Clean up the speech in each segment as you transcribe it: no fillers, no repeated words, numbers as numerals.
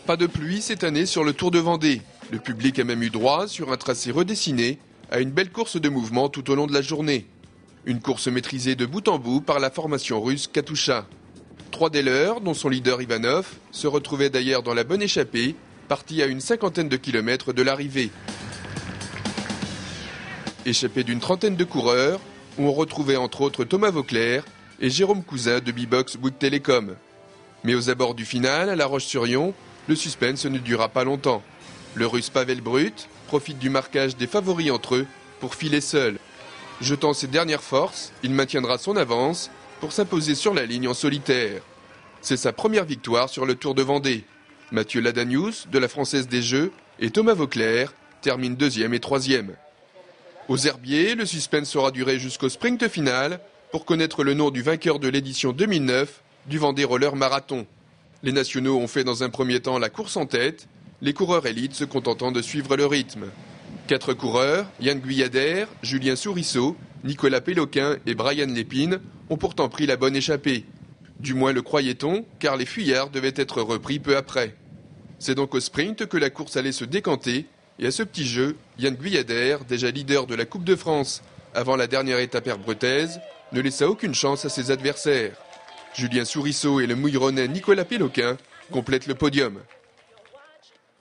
Pas de pluie cette année sur le Tour de Vendée. Le public a même eu droit, sur un tracé redessiné, à une belle course de mouvement tout au long de la journée. Une course maîtrisée de bout en bout par la formation russe Katusha. 3 des leurs, dont son leader Ivanov, se retrouvaient d'ailleurs dans la bonne échappée, partie à une 50aine de kilomètres de l'arrivée. Échappée d'une 30aine de coureurs, où on retrouvait entre autres Thomas Vauclair et Jérôme Cousin de B-Box Bouygues Télécom. Mais aux abords du final, à La Roche-sur-Yon, le suspense ne dura pas longtemps. Le Russe Pavel Brut profite du marquage des favoris entre eux pour filer seul. Jetant ses dernières forces, il maintiendra son avance pour s'imposer sur la ligne en solitaire. C'est sa première victoire sur le Tour de Vendée. Mathieu Ladanius, de la Française des Jeux, et Thomas Vauclair terminent 2e et 3e. Aux herbiers, le suspense aura duré jusqu'au sprint final pour connaître le nom du vainqueur de l'édition 2009 du Vendée Roller Marathon. Les nationaux ont fait dans un premier temps la course en tête, les coureurs élites se contentant de suivre le rythme. 4 coureurs, Yann Guyader, Julien Sourisseau, Nicolas Péloquin et Brian Lépine, ont pourtant pris la bonne échappée. Du moins le croyait-on, car les fuyards devaient être repris peu après. C'est donc au sprint que la course allait se décanter, et à ce petit jeu, Yann Guyader, déjà leader de la Coupe de France avant la dernière étape herbreutaise, ne laissa aucune chance à ses adversaires. Julien Sourisseau et le Mouilleronnais Nicolas Péloquin complètent le podium.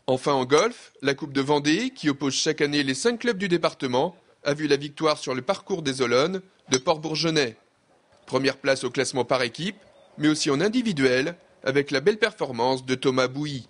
Enfin en golf, la Coupe de Vendée, qui oppose chaque année les 5 clubs du département, a vu la victoire sur le parcours des Olonnes de Port-Bourgenais. Première place au classement par équipe, mais aussi en individuel, avec la belle performance de Thomas Bouilly.